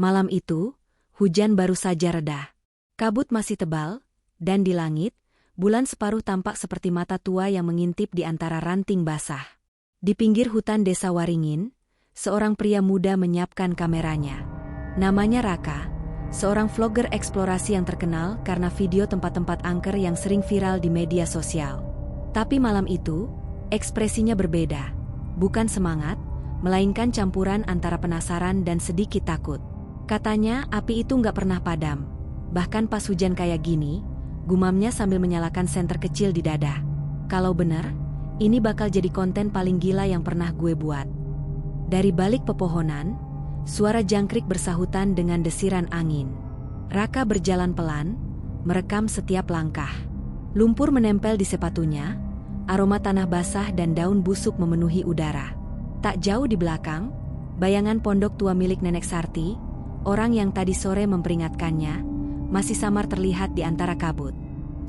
Malam itu, hujan baru saja reda. Kabut masih tebal, dan di langit, bulan separuh tampak seperti mata tua yang mengintip di antara ranting basah. Di pinggir hutan desa Waringin, seorang pria muda menyiapkan kameranya. Namanya Raka, seorang vlogger eksplorasi yang terkenal karena video tempat-tempat angker yang sering viral di media sosial. Tapi malam itu, ekspresinya berbeda. Bukan semangat, melainkan campuran antara penasaran dan sedikit takut. Katanya api itu nggak pernah padam. Bahkan pas hujan kayak gini, gumamnya sambil menyalakan senter kecil di dada. Kalau benar, ini bakal jadi konten paling gila yang pernah gue buat. Dari balik pepohonan, suara jangkrik bersahutan dengan desiran angin. Raka berjalan pelan, merekam setiap langkah. Lumpur menempel di sepatunya, aroma tanah basah dan daun busuk memenuhi udara. Tak jauh di belakang, bayangan pondok tua milik Nenek Sarti, orang yang tadi sore memperingatkannya, masih samar terlihat di antara kabut.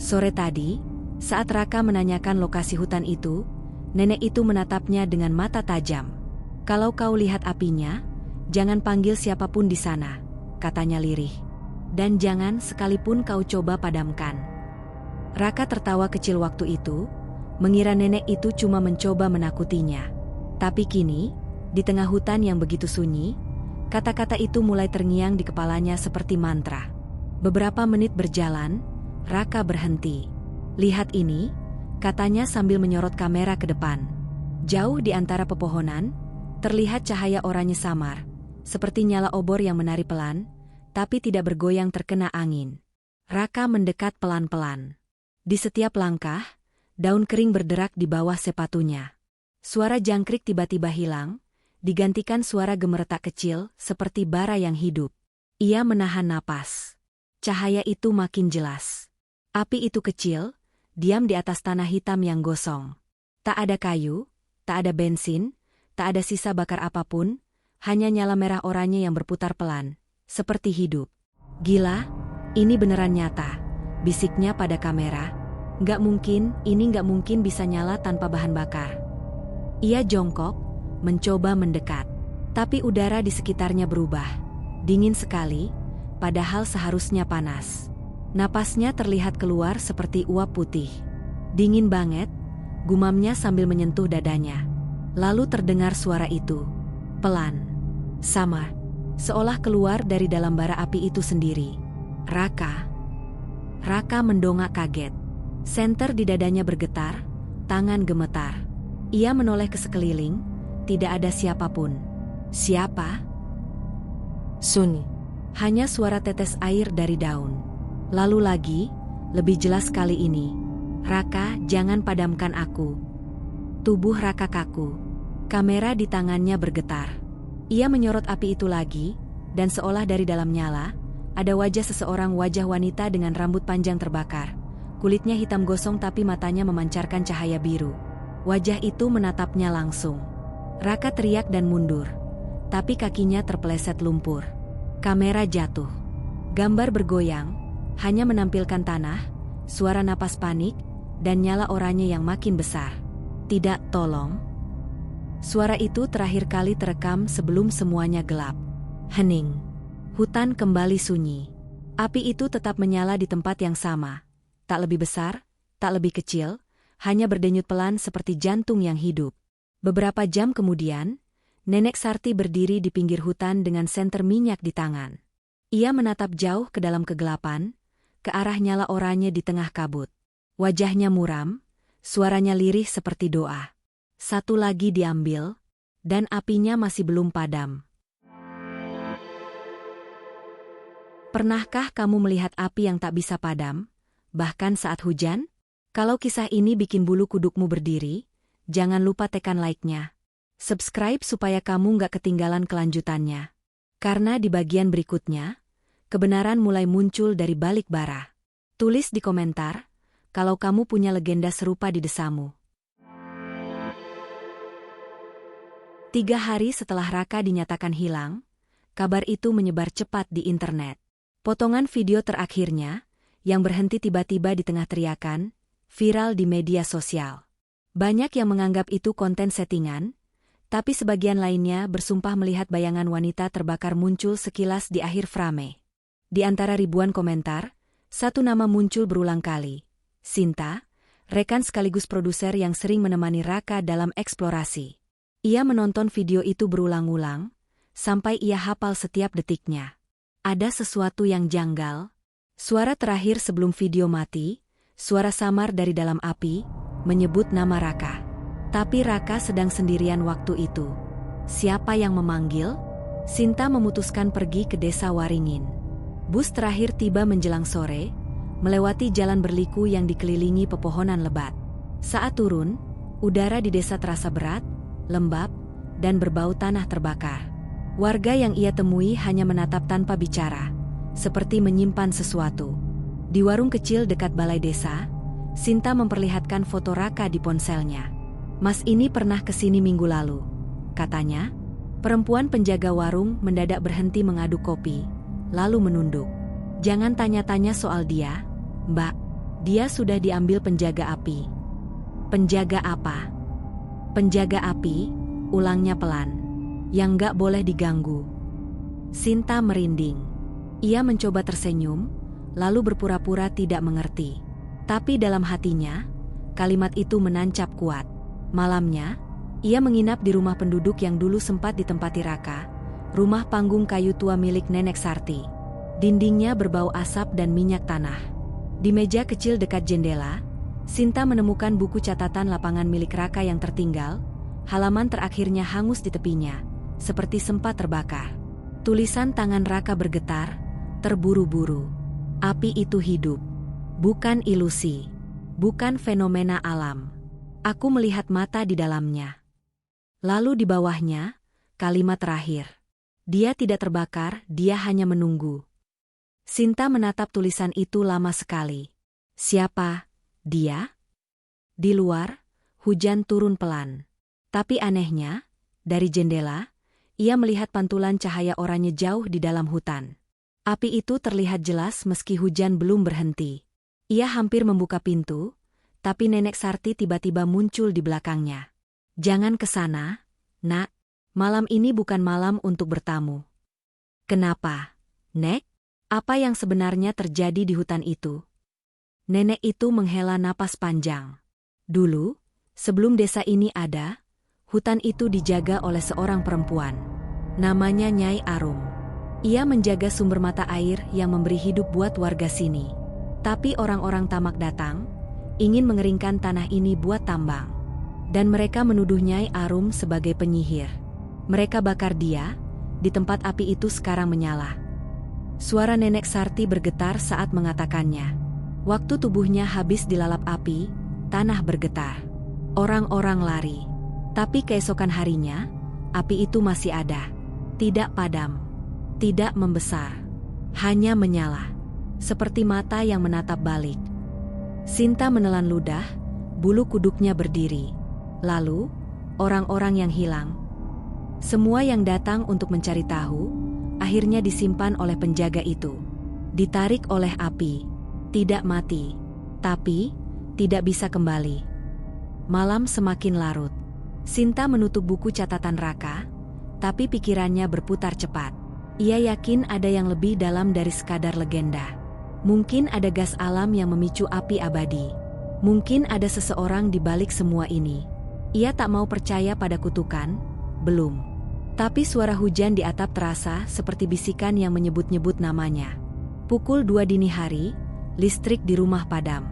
Sore tadi, saat Raka menanyakan lokasi hutan itu, nenek itu menatapnya dengan mata tajam. "Kalau kau lihat apinya, jangan panggil siapapun di sana," katanya lirih. "Dan jangan sekalipun kau coba padamkan." Raka tertawa kecil waktu itu, mengira nenek itu cuma mencoba menakutinya. Tapi kini, di tengah hutan yang begitu sunyi, kata-kata itu mulai terngiang di kepalanya seperti mantra. Beberapa menit berjalan, Raka berhenti. "Lihat ini," katanya sambil menyorot kamera ke depan. Jauh di antara pepohonan, terlihat cahaya oranye samar, seperti nyala obor yang menari pelan, tapi tidak bergoyang terkena angin. Raka mendekat pelan-pelan. Di setiap langkah, daun kering berderak di bawah sepatunya. Suara jangkrik tiba-tiba hilang, digantikan suara gemeretak kecil seperti bara yang hidup. Ia menahan napas. Cahaya itu makin jelas. Api itu kecil, diam di atas tanah hitam yang gosong. Tak ada kayu, tak ada bensin, tak ada sisa bakar apapun, hanya nyala merah oranye yang berputar pelan, seperti hidup. "Gila, ini beneran nyata," bisiknya pada kamera. "Nggak mungkin, ini nggak mungkin bisa nyala tanpa bahan bakar." Ia jongkok, mencoba mendekat. Tapi udara di sekitarnya berubah. Dingin sekali, padahal seharusnya panas. Napasnya terlihat keluar seperti uap putih. "Dingin banget," gumamnya sambil menyentuh dadanya. Lalu terdengar suara itu. Pelan. Sama. Seolah keluar dari dalam bara api itu sendiri. "Raka." Raka mendongak kaget. Senter di dadanya bergetar, tangan gemetar. Ia menoleh ke sekeliling, tidak ada siapapun. "Siapa?" Sunyi. Hanya suara tetes air dari daun. Lalu lagi, lebih jelas kali ini. "Raka, jangan padamkan aku." Tubuh Raka kaku. Kamera di tangannya bergetar. Ia menyorot api itu lagi, dan seolah dari dalam nyala, ada wajah seseorang, wajah wanita dengan rambut panjang terbakar. Kulitnya hitam gosong tapi matanya memancarkan cahaya biru. Wajah itu menatapnya langsung. Raka teriak dan mundur. Tapi kakinya terpeleset lumpur. Kamera jatuh. Gambar bergoyang, hanya menampilkan tanah, suara napas panik, dan nyala oranye yang makin besar. "Tidak, tolong." Suara itu terakhir kali terekam sebelum semuanya gelap. Hening. Hutan kembali sunyi. Api itu tetap menyala di tempat yang sama. Tak lebih besar, tak lebih kecil, hanya berdenyut pelan seperti jantung yang hidup. Beberapa jam kemudian, Nenek Sarti berdiri di pinggir hutan dengan senter minyak di tangan. Ia menatap jauh ke dalam kegelapan, ke arah nyala oranye di tengah kabut. Wajahnya muram, suaranya lirih seperti doa. "Satu lagi diambil, dan apinya masih belum padam." Pernahkah kamu melihat api yang tak bisa padam, bahkan saat hujan? Kalau kisah ini bikin bulu kudukmu berdiri, jangan lupa tekan like-nya. Subscribe supaya kamu nggak ketinggalan kelanjutannya. Karena di bagian berikutnya, kebenaran mulai muncul dari balik bara. Tulis di komentar, kalau kamu punya legenda serupa di desamu. 3 hari setelah Raka dinyatakan hilang, kabar itu menyebar cepat di internet. Potongan video terakhirnya, yang berhenti tiba-tiba di tengah teriakan, viral di media sosial. Banyak yang menganggap itu konten settingan, Tapi sebagian lainnya bersumpah melihat bayangan wanita terbakar muncul sekilas di akhir frame. Di antara ribuan komentar, satu nama muncul berulang kali. Sinta, rekan sekaligus produser yang sering menemani Raka dalam eksplorasi. Ia menonton video itu berulang-ulang, sampai ia hafal setiap detiknya. Ada sesuatu yang janggal. Suara terakhir sebelum video mati, suara samar dari dalam api, menyebut nama Raka. Tapi Raka sedang sendirian waktu itu. Siapa yang memanggil? Sinta memutuskan pergi ke desa Waringin. Bus terakhir tiba menjelang sore, melewati jalan berliku yang dikelilingi pepohonan lebat. Saat turun, udara di desa terasa berat, lembab, dan berbau tanah terbakar. Warga yang ia temui hanya menatap tanpa bicara, seperti menyimpan sesuatu. Di warung kecil dekat balai desa, Sinta memperlihatkan foto Raka di ponselnya. "Mas ini pernah kesini minggu lalu," katanya. Perempuan penjaga warung mendadak berhenti mengaduk kopi, lalu menunduk. "Jangan tanya-tanya soal dia, Mbak. Dia sudah diambil penjaga api." "Penjaga apa?" "Penjaga api," ulangnya pelan. "Yang nggak boleh diganggu." Sinta merinding. Ia mencoba tersenyum, lalu berpura-pura tidak mengerti. Tapi dalam hatinya, kalimat itu menancap kuat. Malamnya, ia menginap di rumah penduduk yang dulu sempat ditempati Raka, rumah panggung kayu tua milik Nenek Sarti. Dindingnya berbau asap dan minyak tanah. Di meja kecil dekat jendela, Sinta menemukan buku catatan lapangan milik Raka yang tertinggal. Halaman terakhirnya hangus di tepinya, seperti sempat terbakar. Tulisan tangan Raka bergetar, terburu-buru. "Api itu hidup. Bukan ilusi. Bukan fenomena alam. Aku melihat mata di dalamnya." Lalu di bawahnya, kalimat terakhir. "Dia tidak terbakar, dia hanya menunggu." Sinta menatap tulisan itu lama sekali. Siapa dia? Di luar, hujan turun pelan. Tapi anehnya, dari jendela, ia melihat pantulan cahaya oranye jauh di dalam hutan. Api itu terlihat jelas meski hujan belum berhenti. Ia hampir membuka pintu, tapi Nenek Sarti tiba-tiba muncul di belakangnya. "Jangan ke sana, Nak. Malam ini bukan malam untuk bertamu." "Kenapa, Nek? Apa yang sebenarnya terjadi di hutan itu?" Nenek itu menghela napas panjang. "Dulu, sebelum desa ini ada, hutan itu dijaga oleh seorang perempuan. Namanya Nyai Arum. Ia menjaga sumber mata air yang memberi hidup buat warga sini. Tapi orang-orang tamak datang, ingin mengeringkan tanah ini buat tambang. Dan mereka menuduh Nyai Arum sebagai penyihir. Mereka bakar dia, di tempat api itu sekarang menyala." Suara Nenek Sarti bergetar saat mengatakannya. Waktu tubuhnya habis dilalap api, tanah bergetar. Orang-orang lari. Tapi keesokan harinya, api itu masih ada. Tidak padam. Tidak membesar. Hanya menyala. Seperti mata yang menatap balik. Sinta menelan ludah, bulu kuduknya berdiri. Lalu, orang-orang yang hilang. Semua yang datang untuk mencari tahu, akhirnya disimpan oleh penjaga itu. Ditarik oleh api. Tidak mati. Tapi, tidak bisa kembali. Malam semakin larut. Sinta menutup buku catatan Raka, tapi pikirannya berputar cepat. Ia yakin ada yang lebih dalam dari sekadar legenda. Mungkin ada gas alam yang memicu api abadi. Mungkin ada seseorang di balik semua ini. Ia tak mau percaya pada kutukan, belum. Tapi suara hujan di atap terasa seperti bisikan yang menyebut-nyebut namanya. Pukul 2 dini hari, listrik di rumah padam.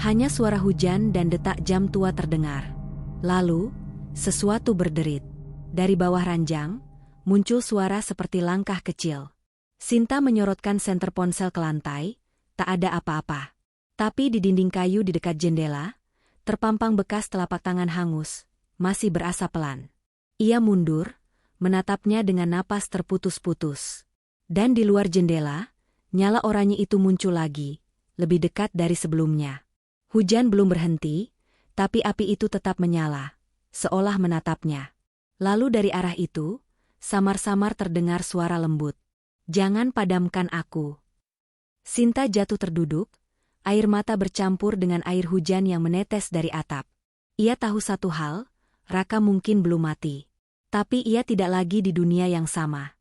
Hanya suara hujan dan detak jam tua terdengar. Lalu, sesuatu berderit. Dari bawah ranjang, muncul suara seperti langkah kecil. Sinta menyorotkan senter ponsel ke lantai, tak ada apa-apa. Tapi di dinding kayu di dekat jendela, terpampang bekas telapak tangan hangus, masih berasa pelan. Ia mundur, menatapnya dengan napas terputus-putus. Dan di luar jendela, nyala oranye itu muncul lagi, lebih dekat dari sebelumnya. Hujan belum berhenti, tapi api itu tetap menyala, seolah menatapnya. Lalu dari arah itu, samar-samar terdengar suara lembut. "Jangan padamkan aku." Sinta jatuh terduduk, air mata bercampur dengan air hujan yang menetes dari atap. Ia tahu satu hal, Raka mungkin belum mati. Tapi ia tidak lagi di dunia yang sama.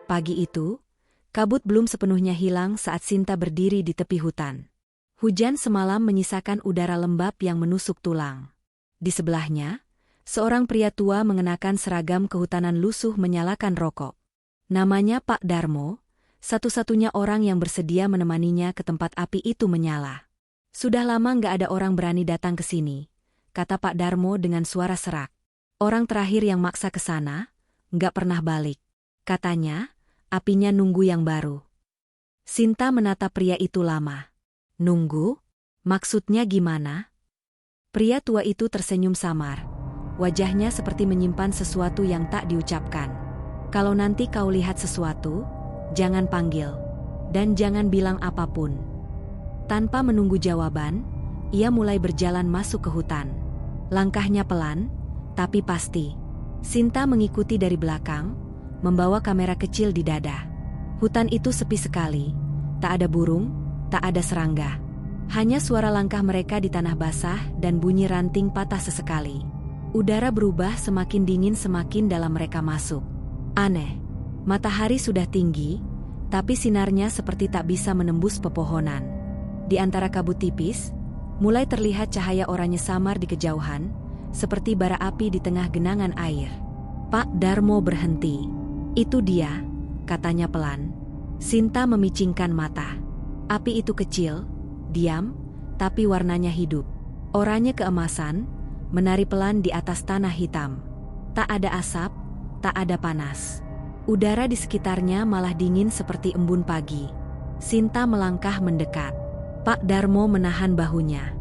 Pagi itu, kabut belum sepenuhnya hilang saat Sinta berdiri di tepi hutan. Hujan semalam menyisakan udara lembab yang menusuk tulang. Di sebelahnya, seorang pria tua mengenakan seragam kehutanan lusuh menyalakan rokok. Namanya Pak Darmo, satu-satunya orang yang bersedia menemaninya ke tempat api itu menyala. Sudah lama nggak ada orang berani datang ke sini, kata Pak Darmo dengan suara serak. Orang terakhir yang maksa ke sana, nggak pernah balik. Katanya, apinya nunggu yang baru. Sinta menatap pria itu lama. Nunggu? Maksudnya gimana? Pria tua itu tersenyum samar. Wajahnya seperti menyimpan sesuatu yang tak diucapkan. Kalau nanti kau lihat sesuatu, jangan panggil. Dan jangan bilang apapun. Tanpa menunggu jawaban, ia mulai berjalan masuk ke hutan. Langkahnya pelan, tapi pasti. Sinta mengikuti dari belakang, membawa kamera kecil di dada. Hutan itu sepi sekali. Tak ada burung, tak ada serangga. Hanya suara langkah mereka di tanah basah dan bunyi ranting patah sesekali. Udara berubah semakin dingin semakin dalam mereka masuk. Aneh. Matahari sudah tinggi, tapi sinarnya seperti tak bisa menembus pepohonan. Di antara kabut tipis, mulai terlihat cahaya oranye samar di kejauhan, seperti bara api di tengah genangan air. Pak Darmo berhenti. Itu dia, katanya pelan. Sinta memicingkan mata. Api itu kecil, diam, tapi warnanya hidup. Oranye keemasan, menari pelan di atas tanah hitam. Tak ada asap, tak ada panas. Udara di sekitarnya malah dingin seperti embun pagi. Sinta melangkah mendekat. Pak Darmo menahan bahunya.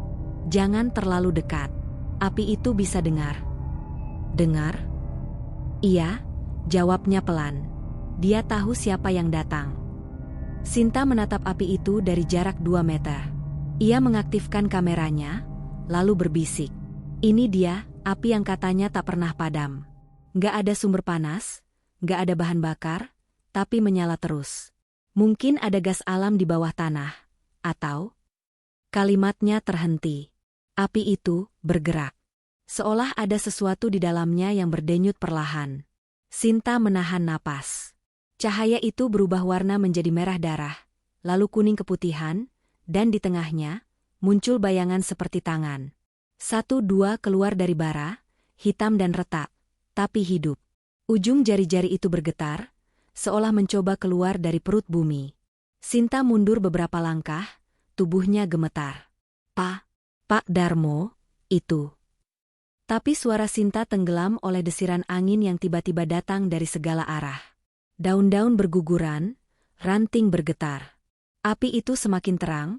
Jangan terlalu dekat. Api itu bisa dengar. Dengar? Iya, jawabnya pelan. Dia tahu siapa yang datang. Sinta menatap api itu dari jarak 2 meter. Ia mengaktifkan kameranya, lalu berbisik. Ini dia, api yang katanya tak pernah padam. Nggak ada sumber panas, nggak ada bahan bakar, tapi menyala terus. Mungkin ada gas alam di bawah tanah, atau... Kalimatnya terhenti. Api itu bergerak. Seolah ada sesuatu di dalamnya yang berdenyut perlahan. Sinta menahan napas. Cahaya itu berubah warna menjadi merah darah, lalu kuning keputihan, dan di tengahnya, muncul bayangan seperti tangan. 1-2 keluar dari bara, hitam dan retak, tapi hidup. Ujung jari-jari itu bergetar, seolah mencoba keluar dari perut bumi. Sinta mundur beberapa langkah, tubuhnya gemetar. Pak Darmo, itu. Tapi suara Sinta tenggelam oleh desiran angin yang tiba-tiba datang dari segala arah. Daun-daun berguguran, ranting bergetar. Api itu semakin terang,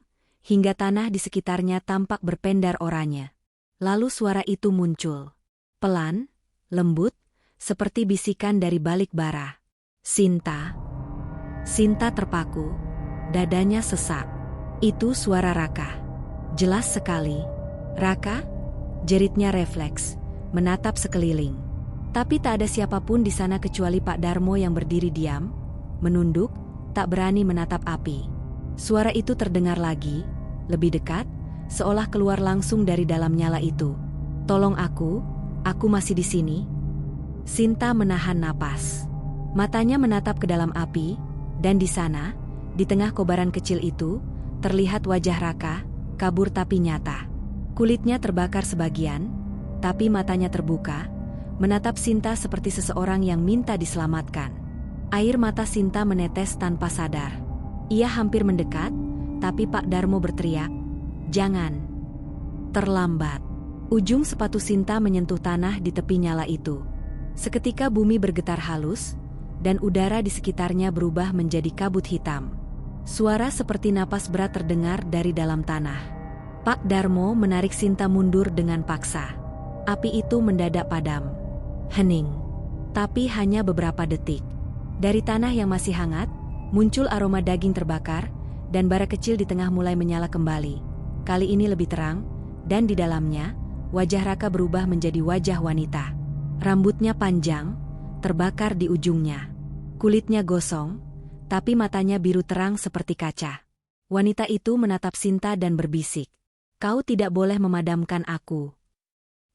hingga tanah di sekitarnya tampak berpendar oranye. Lalu suara itu muncul. Pelan, lembut, seperti bisikan dari balik bara. Sinta. Sinta terpaku. Dadanya sesak. Itu suara Raka. Jelas sekali. Raka? Jeritnya refleks, menatap sekeliling. Tapi tak ada siapapun di sana kecuali Pak Darmo yang berdiri diam, menunduk, tak berani menatap api. Suara itu terdengar lagi, lebih dekat, seolah keluar langsung dari dalam nyala itu. Tolong aku masih di sini. Sinta menahan napas. Matanya menatap ke dalam api, dan di sana, di tengah kobaran kecil itu, terlihat wajah Raka, kabur tapi nyata. Kulitnya terbakar sebagian, tapi matanya terbuka, menatap Sinta seperti seseorang yang minta diselamatkan. Air mata Sinta menetes tanpa sadar. Ia hampir mendekat, tapi Pak Darmo berteriak, "Jangan!" Terlambat. Ujung sepatu Sinta menyentuh tanah di tepi nyala itu. Seketika bumi bergetar halus, dan udara di sekitarnya berubah menjadi kabut hitam. Suara seperti napas berat terdengar dari dalam tanah. Pak Darmo menarik Sinta mundur dengan paksa. Api itu mendadak padam. Hening. Tapi hanya beberapa detik. Dari tanah yang masih hangat, muncul aroma daging terbakar, dan bara kecil di tengah mulai menyala kembali. Kali ini lebih terang, dan di dalamnya, wajah Raka berubah menjadi wajah wanita. Rambutnya panjang, terbakar di ujungnya. Kulitnya gosong, tapi matanya biru terang seperti kaca. Wanita itu menatap Sinta dan berbisik, "Kau tidak boleh memadamkan aku."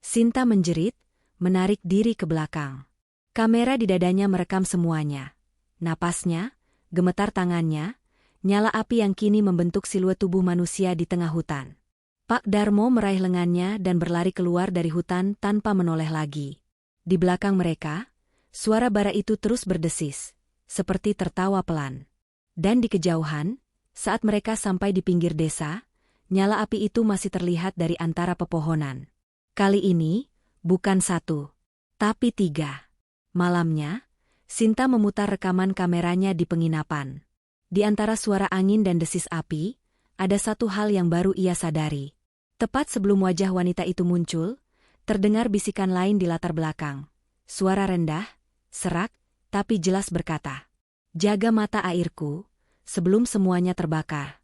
Sinta menjerit, menarik diri ke belakang. Kamera di dadanya merekam semuanya. Napasnya, gemetar tangannya, nyala api yang kini membentuk siluet tubuh manusia di tengah hutan. Pak Darmo meraih lengannya dan berlari keluar dari hutan tanpa menoleh lagi. Di belakang mereka, suara bara itu terus berdesis, seperti tertawa pelan. Dan di kejauhan, saat mereka sampai di pinggir desa, nyala api itu masih terlihat dari antara pepohonan. Kali ini, bukan 1, tapi 3. Malamnya, Sinta memutar rekaman kameranya di penginapan. Di antara suara angin dan desis api, ada satu hal yang baru ia sadari. Tepat sebelum wajah wanita itu muncul, terdengar bisikan lain di latar belakang. Suara rendah, serak, tapi jelas berkata, "Jaga mata airku, sebelum semuanya terbakar."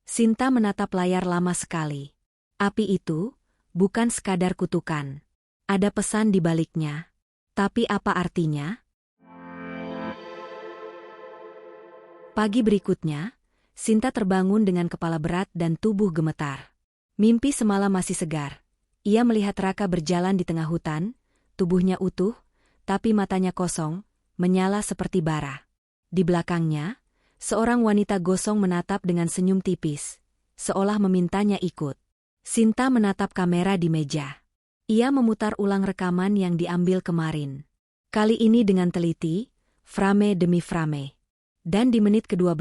Sinta menatap layar lama sekali. Api itu bukan sekadar kutukan. Ada pesan di baliknya. Tapi apa artinya? Pagi berikutnya, Sinta terbangun dengan kepala berat dan tubuh gemetar. Mimpi semalam masih segar. Ia melihat Raka berjalan di tengah hutan, tubuhnya utuh, tapi matanya kosong, menyala seperti bara. Di belakangnya, seorang wanita gosong menatap dengan senyum tipis, seolah memintanya ikut. Sinta menatap kamera di meja. Ia memutar ulang rekaman yang diambil kemarin. Kali ini dengan teliti, frame demi frame. Dan di menit ke-12,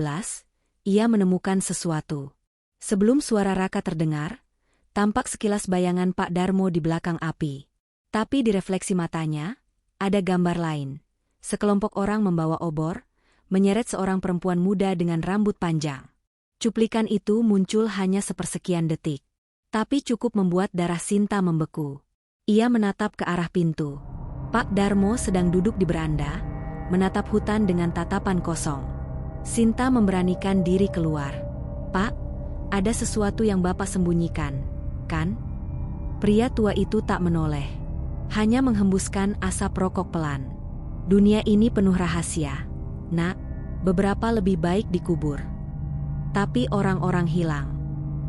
ia menemukan sesuatu. Sebelum suara Raka terdengar, tampak sekilas bayangan Pak Darmo di belakang api. Tapi di refleksi matanya, ada gambar lain. Sekelompok orang membawa obor, menyeret seorang perempuan muda dengan rambut panjang. Cuplikan itu muncul hanya sepersekian detik. Tapi cukup membuat darah Sinta membeku. Ia menatap ke arah pintu. Pak Darmo sedang duduk di beranda, menatap hutan dengan tatapan kosong. Sinta memberanikan diri keluar. "Pak, ada sesuatu yang Bapak sembunyikan, kan?" Pria tua itu tak menoleh. Hanya menghembuskan asap rokok pelan. "Dunia ini penuh rahasia, Nak. Beberapa lebih baik dikubur. Tapi orang-orang hilang.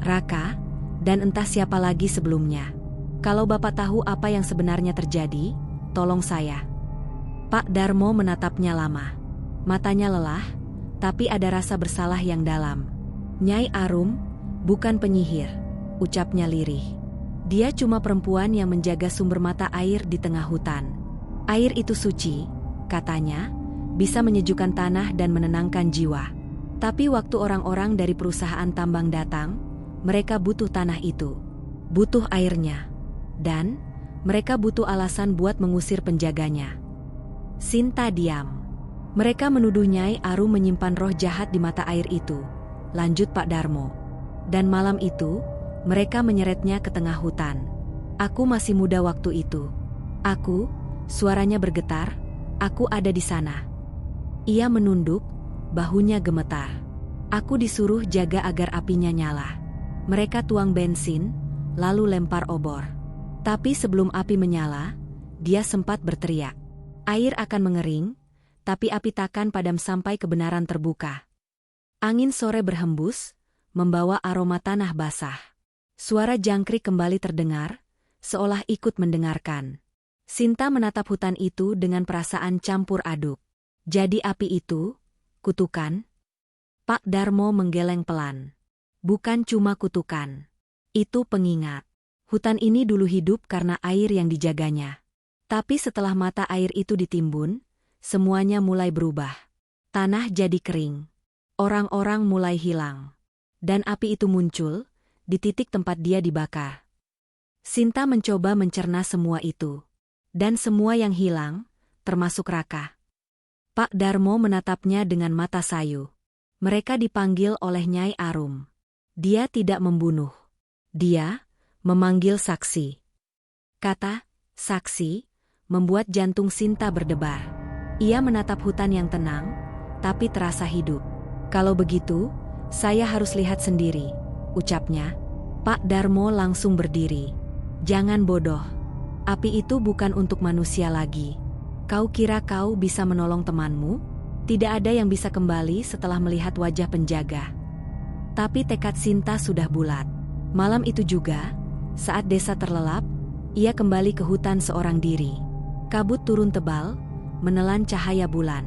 Raka, dan entah siapa lagi sebelumnya. Kalau Bapak tahu apa yang sebenarnya terjadi, tolong saya." Pak Darmo menatapnya lama. Matanya lelah, tapi ada rasa bersalah yang dalam. "Nyai Arum, bukan penyihir," ucapnya lirih. "Dia cuma perempuan yang menjaga sumber mata air di tengah hutan. Air itu suci," katanya, "bisa menyejukkan tanah dan menenangkan jiwa. Tapi waktu orang-orang dari perusahaan tambang datang, mereka butuh tanah itu. Butuh airnya. Dan mereka butuh alasan buat mengusir penjaganya." Sinta diam. "Mereka menuduh Nyai Arum menyimpan roh jahat di mata air itu," lanjut Pak Darmo. "Dan malam itu, mereka menyeretnya ke tengah hutan. Aku masih muda waktu itu. Aku," suaranya bergetar, "aku ada di sana." Ia menunduk, bahunya gemetar. "Aku disuruh jaga agar apinya nyala. Mereka tuang bensin, lalu lempar obor. Tapi sebelum api menyala, dia sempat berteriak, 'Air akan mengering,' tapi api takkan padam sampai kebenaran terbuka." Angin sore berhembus, membawa aroma tanah basah. Suara jangkrik kembali terdengar, seolah ikut mendengarkan. Sinta menatap hutan itu dengan perasaan campur aduk. Jadi api itu, kutukan? Pak Darmo menggeleng pelan. "Bukan cuma kutukan. Itu pengingat. Hutan ini dulu hidup karena air yang dijaganya. Tapi setelah mata air itu ditimbun, semuanya mulai berubah. Tanah jadi kering. Orang-orang mulai hilang. Dan api itu muncul di titik tempat dia dibakar." Sinta mencoba mencerna semua itu. Dan semua yang hilang, termasuk Raka. Pak Darmo menatapnya dengan mata sayu. "Mereka dipanggil oleh Nyai Arum. Dia tidak membunuh. Dia memanggil saksi." Kata "saksi" membuat jantung Sinta berdebar. Ia menatap hutan yang tenang, tapi terasa hidup. "Kalau begitu, saya harus lihat sendiri," ucapnya. Pak Darmo langsung berdiri. "Jangan bodoh. Api itu bukan untuk manusia lagi. Kau kira kau bisa menolong temanmu? Tidak ada yang bisa kembali setelah melihat wajah penjaga." Tapi tekad Sinta sudah bulat. Malam itu juga, saat desa terlelap, Ia kembali ke hutan seorang diri. Kabut turun tebal, menelan cahaya bulan.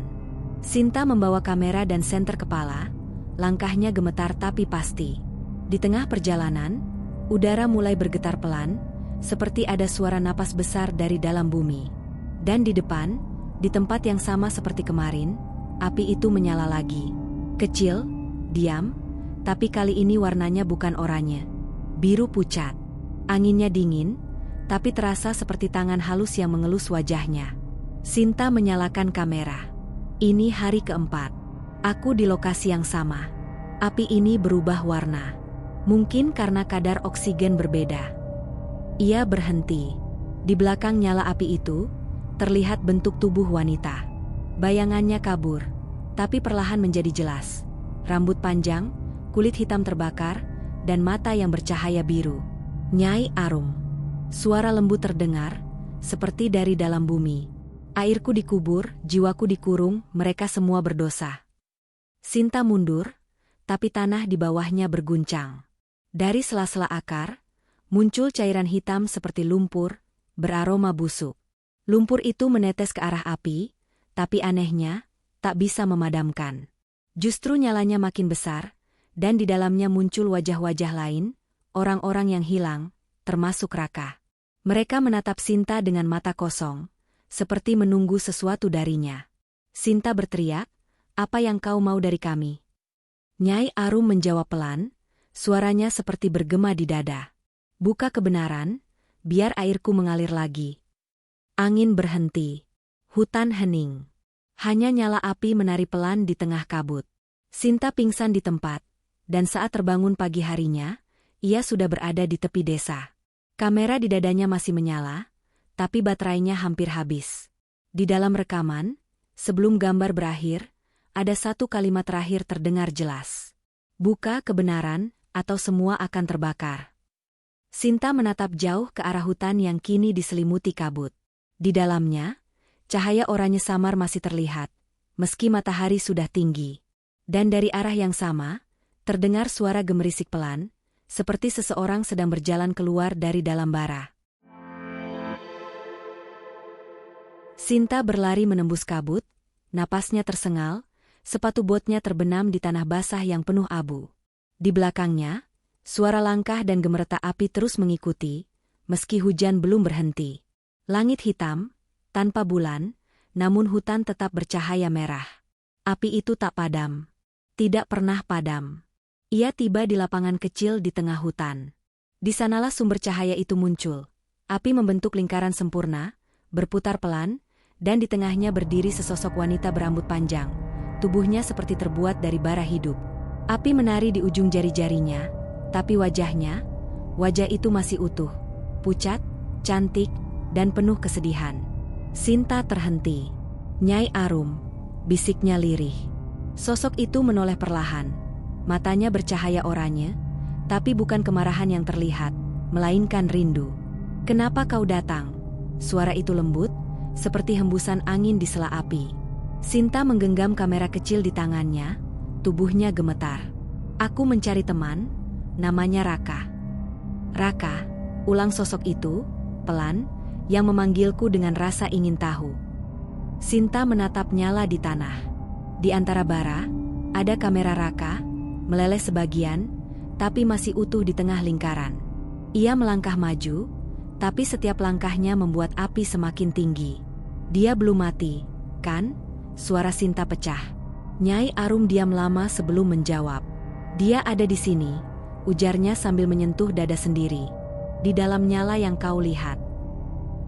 Sinta membawa kamera dan senter kepala, langkahnya gemetar tapi pasti. Di tengah perjalanan, udara mulai bergetar pelan, seperti ada suara napas besar dari dalam bumi. Dan di depan, di tempat yang sama seperti kemarin, api itu menyala lagi. Kecil, diam, tapi kali ini warnanya bukan oranye. Biru pucat. Anginnya dingin, tapi terasa seperti tangan halus yang mengelus wajahnya. Sinta menyalakan kamera. Ini hari keempat. Aku di lokasi yang sama. Api ini berubah warna. Mungkin karena kadar oksigen berbeda. Ia berhenti. Di belakang nyala api itu, terlihat bentuk tubuh wanita. Bayangannya kabur, tapi perlahan menjadi jelas. Rambut panjang, kulit hitam terbakar, dan mata yang bercahaya biru. Nyai Arum. Suara lembut terdengar, seperti dari dalam bumi. Airku dikubur, jiwaku dikurung, mereka semua berdosa. Sinta mundur, tapi tanah di bawahnya berguncang. Dari sela-sela akar, muncul cairan hitam seperti lumpur, beraroma busuk. Lumpur itu menetes ke arah api, tapi anehnya, tak bisa memadamkan. Justru nyalanya makin besar, dan di dalamnya muncul wajah-wajah lain, orang-orang yang hilang, termasuk Raka. Mereka menatap Sinta dengan mata kosong, seperti menunggu sesuatu darinya. Sinta berteriak, "Apa yang kau mau dari kami?" Nyai Arum menjawab pelan, suaranya seperti bergema di dada. "Buka kebenaran, biar airku mengalir lagi." Angin berhenti. Hutan hening. Hanya nyala api menari pelan di tengah kabut. Sinta pingsan di tempat, dan saat terbangun pagi harinya, ia sudah berada di tepi desa. Kamera di dadanya masih menyala, tapi baterainya hampir habis. Di dalam rekaman, sebelum gambar berakhir, ada satu kalimat terakhir terdengar jelas. "Buka kebenaran, atau semua akan terbakar." Sinta menatap jauh ke arah hutan yang kini diselimuti kabut. Di dalamnya, cahaya oranye samar masih terlihat, meski matahari sudah tinggi. Dan dari arah yang sama, terdengar suara gemerisik pelan, seperti seseorang sedang berjalan keluar dari dalam bara. Sinta berlari menembus kabut, napasnya tersengal, sepatu botnya terbenam di tanah basah yang penuh abu. Di belakangnya, suara langkah dan gemeretak api terus mengikuti, meski hujan belum berhenti. Langit hitam, tanpa bulan, namun hutan tetap bercahaya merah. Api itu tak padam. Tidak pernah padam. Ia tiba di lapangan kecil di tengah hutan. Di sanalah sumber cahaya itu muncul. Api membentuk lingkaran sempurna, berputar pelan, dan di tengahnya berdiri sesosok wanita berambut panjang. Tubuhnya seperti terbuat dari bara hidup. Api menari di ujung jari-jarinya, tapi wajah itu masih utuh, pucat, cantik, dan penuh kesedihan. Sinta terhenti. "Nyai Arum," bisiknya lirih. Sosok itu menoleh perlahan. Matanya bercahaya oranye, tapi bukan kemarahan yang terlihat, melainkan rindu. "Kenapa kau datang?" Suara itu lembut, seperti hembusan angin di sela api. Sinta menggenggam kamera kecil di tangannya, tubuhnya gemetar. "Aku mencari teman, namanya Raka." "Raka," ulang sosok itu, pelan, yang memanggilku dengan rasa ingin tahu. Sinta menatap nyala di tanah. Di antara bara, ada kamera Raka, meleleh sebagian, tapi masih utuh di tengah lingkaran. Ia melangkah maju, tapi setiap langkahnya membuat api semakin tinggi. "Dia belum mati, kan?" Suara Sinta pecah. Nyai Arum diam lama sebelum menjawab. "Dia ada di sini," ujarnya sambil menyentuh dada sendiri. "Di dalam nyala yang kau lihat."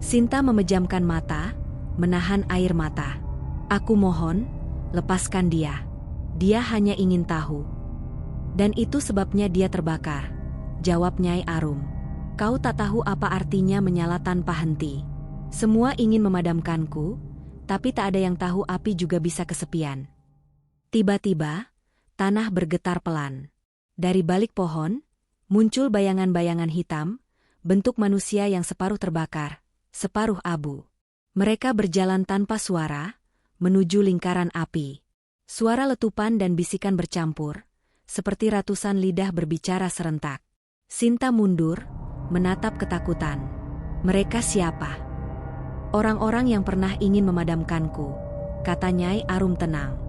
Sinta memejamkan mata, menahan air mata. "Aku mohon, lepaskan dia. Dia hanya ingin tahu." "Dan itu sebabnya dia terbakar," jawab Nyai Arum. "Kau tak tahu apa artinya menyala tanpa henti. Semua ingin memadamkanku, tapi tak ada yang tahu api juga bisa kesepian." Tiba-tiba, tanah bergetar pelan. Dari balik pohon, muncul bayangan-bayangan hitam, bentuk manusia yang separuh terbakar, separuh abu. Mereka berjalan tanpa suara, menuju lingkaran api. Suara letupan dan bisikan bercampur, seperti ratusan lidah berbicara serentak. Sinta mundur, menatap ketakutan. Mereka siapa? Orang-orang yang pernah ingin memadamkanku, kata Nyai Arum tenang.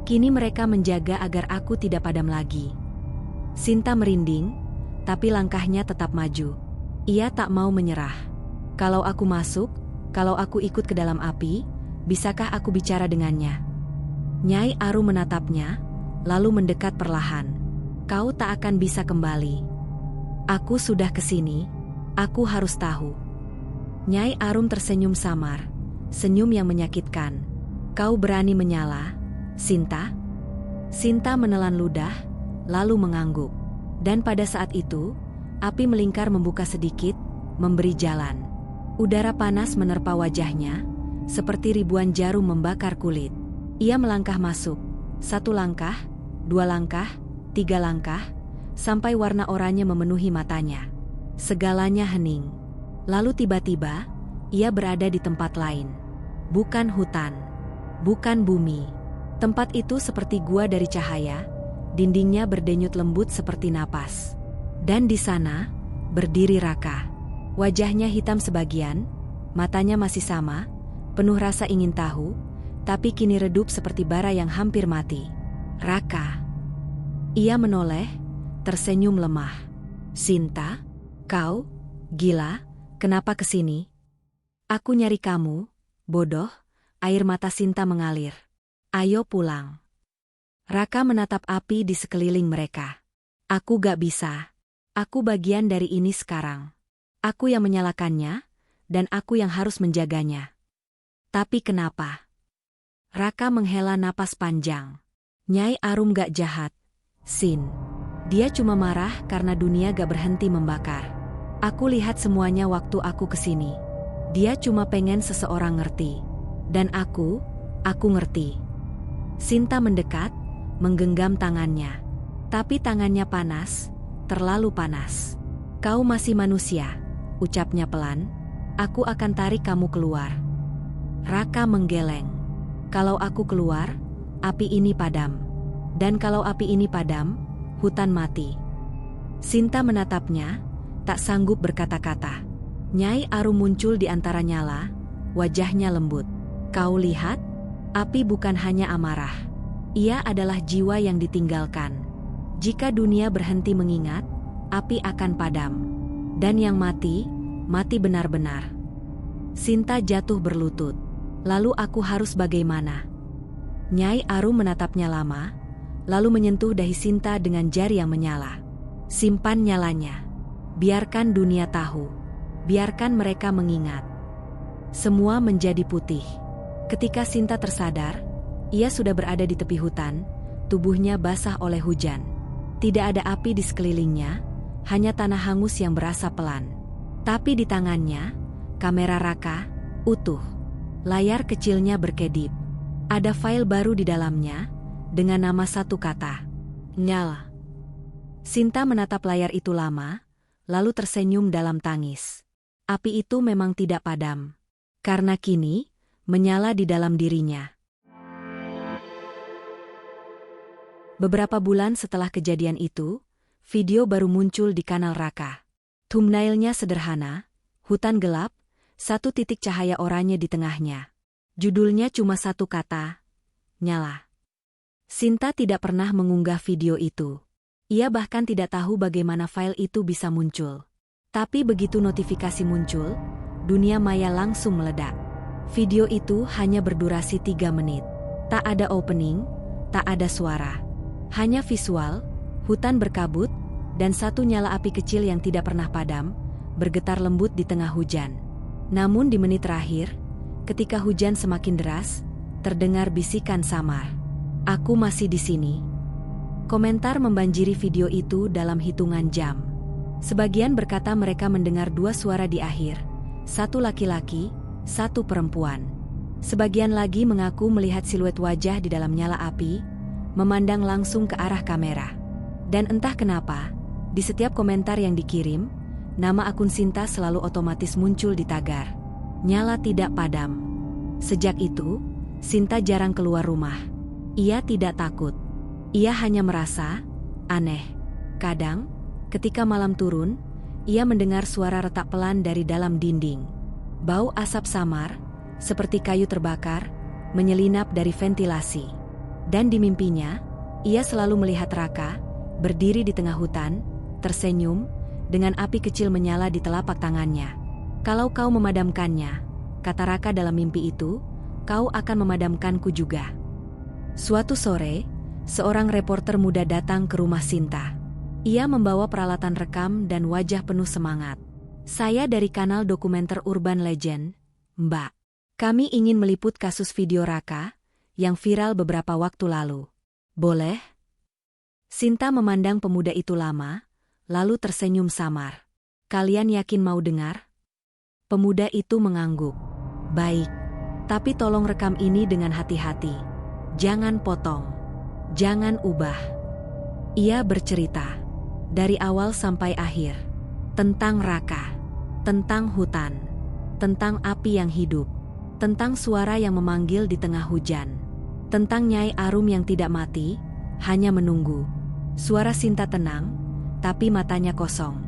Kini mereka menjaga agar aku tidak padam lagi. Sinta merinding, tapi langkahnya tetap maju. Ia tak mau menyerah. Kalau aku masuk, kalau aku ikut ke dalam api, bisakah aku bicara dengannya? Nyai Arum menatapnya, lalu mendekat perlahan. Kau tak akan bisa kembali. Aku sudah kesini, aku harus tahu. Nyai Arum tersenyum samar, senyum yang menyakitkan. Kau berani menyala, Sinta? Sinta menelan ludah, lalu mengangguk. Dan pada saat itu, api melingkar membuka sedikit, memberi jalan. Udara panas menerpa wajahnya, seperti ribuan jarum membakar kulit. Ia melangkah masuk, 1 langkah, 2 langkah, 3 langkah, sampai warna oranye memenuhi matanya. Segalanya hening. Lalu tiba-tiba, ia berada di tempat lain. Bukan hutan, bukan bumi. Tempat itu seperti gua dari cahaya, dindingnya berdenyut lembut seperti napas. Dan di sana, berdiri Raka. Wajahnya hitam sebagian, matanya masih sama, penuh rasa ingin tahu, tapi kini redup seperti bara yang hampir mati. Raka. Ia menoleh, tersenyum lemah. Sinta, kau, gila, kenapa kesini? Aku nyari kamu, bodoh, air mata Sinta mengalir. Ayo pulang. Raka menatap api di sekeliling mereka. Aku gak bisa. Aku bagian dari ini sekarang. Aku yang menyalakannya, dan aku yang harus menjaganya. Tapi kenapa? Raka menghela napas panjang. Nyai Arum gak jahat, Sin. Dia cuma marah karena dunia gak berhenti membakar. Aku lihat semuanya waktu aku kesini. Dia cuma pengen seseorang ngerti. Dan aku ngerti. Sinta mendekat, menggenggam tangannya. Tapi tangannya panas, terlalu panas. Kau masih manusia, ucapnya pelan. Aku akan tarik kamu keluar. Raka menggeleng. Kalau aku keluar, api ini padam. Dan kalau api ini padam, hutan mati. Sinta menatapnya, tak sanggup berkata-kata. Nyai Arum muncul di antara nyala, wajahnya lembut. Kau lihat? Api bukan hanya amarah. Ia adalah jiwa yang ditinggalkan. Jika dunia berhenti mengingat, api akan padam. Dan yang mati, mati benar-benar. Sinta jatuh berlutut. Lalu aku harus bagaimana? Nyai Arum menatapnya lama, lalu menyentuh dahi Sinta dengan jari yang menyala. Simpan nyalanya. Biarkan dunia tahu. Biarkan mereka mengingat. Semua menjadi putih. Ketika Sinta tersadar, ia sudah berada di tepi hutan, tubuhnya basah oleh hujan. Tidak ada api di sekelilingnya, hanya tanah hangus yang berasa pelan. Tapi di tangannya, kamera Raka, utuh. Layar kecilnya berkedip. Ada file baru di dalamnya, dengan nama 1 kata. Nyala. Sinta menatap layar itu lama, lalu tersenyum dalam tangis. Api itu memang tidak padam. Karena kini, menyala di dalam dirinya. Beberapa bulan setelah kejadian itu, video baru muncul di kanal Raka. Thumbnailnya sederhana, hutan gelap, 1 titik cahaya oranye di tengahnya. Judulnya cuma 1 kata, nyala. Sinta tidak pernah mengunggah video itu. Ia bahkan tidak tahu bagaimana file itu bisa muncul. Tapi begitu notifikasi muncul, dunia maya langsung meledak. Video itu hanya berdurasi 3 menit. Tak ada opening, tak ada suara. Hanya visual, hutan berkabut, dan 1 nyala api kecil yang tidak pernah padam, bergetar lembut di tengah hujan. Namun di menit terakhir, ketika hujan semakin deras, terdengar bisikan samar. Aku masih di sini. Komentar membanjiri video itu dalam hitungan jam. Sebagian berkata mereka mendengar 2 suara di akhir, 1 laki-laki, 1 perempuan. Sebagian lagi mengaku melihat siluet wajah di dalam nyala api, memandang langsung ke arah kamera. Dan entah kenapa, di setiap komentar yang dikirim, nama akun Sinta selalu otomatis muncul di tagar. Nyala tidak padam. Sejak itu, Sinta jarang keluar rumah. Ia tidak takut. Ia hanya merasa aneh. Kadang, ketika malam turun, ia mendengar suara retak pelan dari dalam dinding. Bau asap samar, seperti kayu terbakar, menyelinap dari ventilasi. Dan di mimpinya, ia selalu melihat Raka, berdiri di tengah hutan, tersenyum, dengan api kecil menyala di telapak tangannya. "Kalau kau memadamkannya," kata Raka dalam mimpi itu, "kau akan memadamkanku juga." Suatu sore, seorang reporter muda datang ke rumah Sinta. Ia membawa peralatan rekam dan wajah penuh semangat. "Saya dari kanal dokumenter Urban Legend, Mbak. Kami ingin meliput kasus video Raka yang viral beberapa waktu lalu. Boleh?" Sinta memandang pemuda itu lama, lalu tersenyum samar. "Kalian yakin mau dengar?" Pemuda itu mengangguk. "Baik, tapi tolong rekam ini dengan hati-hati. Jangan potong. Jangan ubah." Ia bercerita dari awal sampai akhir tentang Raka, tentang hutan, tentang api yang hidup, tentang suara yang memanggil di tengah hujan, tentang Nyai Arum yang tidak mati, hanya menunggu. Suara Sinta tenang, tapi matanya kosong.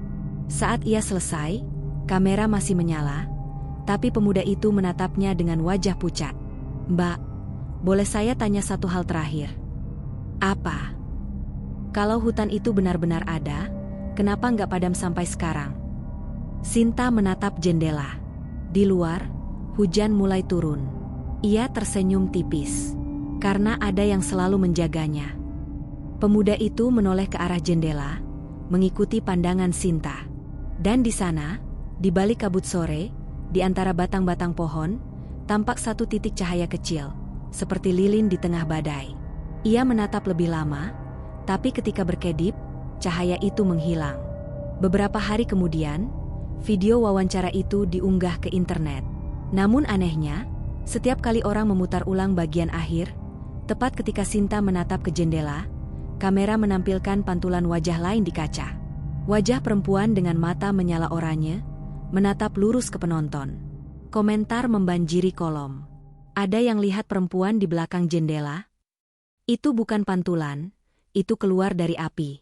Saat ia selesai, kamera masih menyala, tapi pemuda itu menatapnya dengan wajah pucat. "Mbak, boleh saya tanya satu hal terakhir?" "Apa?" "Kalau hutan itu benar-benar ada, kenapa nggak padam sampai sekarang?" Sinta menatap jendela. Di luar, hujan mulai turun. Ia tersenyum tipis, karena ada yang selalu menjaganya. Pemuda itu menoleh ke arah jendela, mengikuti pandangan Sinta. Dan di sana, di balik kabut sore, di antara batang-batang pohon, tampak satu titik cahaya kecil, seperti lilin di tengah badai. Ia menatap lebih lama, tapi ketika berkedip, cahaya itu menghilang. Beberapa hari kemudian, video wawancara itu diunggah ke internet. Namun anehnya, setiap kali orang memutar ulang bagian akhir, tepat ketika Sinta menatap ke jendela, kamera menampilkan pantulan wajah lain di kaca. Wajah perempuan dengan mata menyala oranye, menatap lurus ke penonton. Komentar membanjiri kolom. "Ada yang lihat perempuan di belakang jendela? Itu bukan pantulan, itu keluar dari api."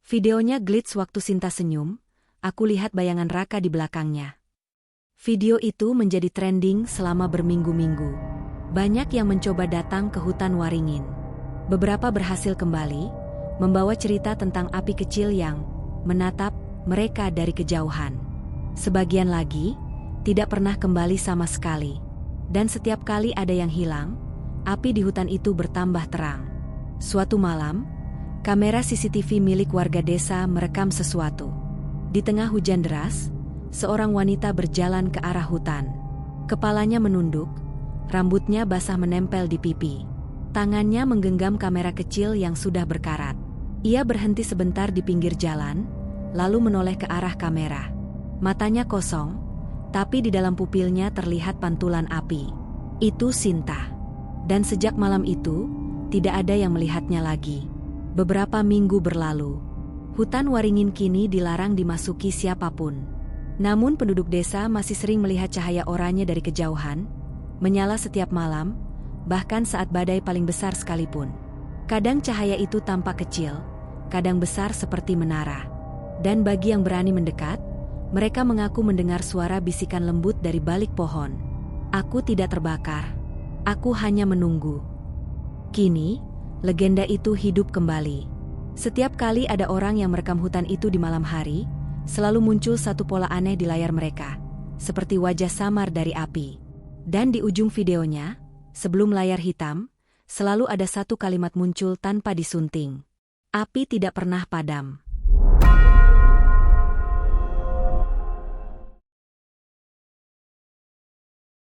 Videonya glitch waktu Sinta senyum, "Aku lihat bayangan Raka di belakangnya." Video itu menjadi trending selama berminggu-minggu. Banyak yang mencoba datang ke hutan Waringin. Beberapa berhasil kembali, membawa cerita tentang api kecil yang menatap mereka dari kejauhan. Sebagian lagi tidak pernah kembali sama sekali. Dan setiap kali ada yang hilang, api di hutan itu bertambah terang. Suatu malam, kamera CCTV milik warga desa merekam sesuatu. Di tengah hujan deras, seorang wanita berjalan ke arah hutan. Kepalanya menunduk, rambutnya basah menempel di pipi. Tangannya menggenggam kamera kecil yang sudah berkarat. Ia berhenti sebentar di pinggir jalan, lalu menoleh ke arah kamera. Matanya kosong, tapi di dalam pupilnya terlihat pantulan api. Itu Sinta. Dan sejak malam itu, tidak ada yang melihatnya lagi. Beberapa minggu berlalu. Hutan Waringin kini dilarang dimasuki siapapun. Namun penduduk desa masih sering melihat cahaya oranye dari kejauhan, menyala setiap malam, bahkan saat badai paling besar sekalipun. Kadang cahaya itu tampak kecil, kadang besar seperti menara. Dan bagi yang berani mendekat, mereka mengaku mendengar suara bisikan lembut dari balik pohon. "Aku tidak terbakar. Aku hanya menunggu." Kini, legenda itu hidup kembali. Setiap kali ada orang yang merekam hutan itu di malam hari, selalu muncul satu pola aneh di layar mereka, seperti wajah samar dari api. Dan di ujung videonya, sebelum layar hitam, selalu ada satu kalimat muncul tanpa disunting. "Api tidak pernah padam."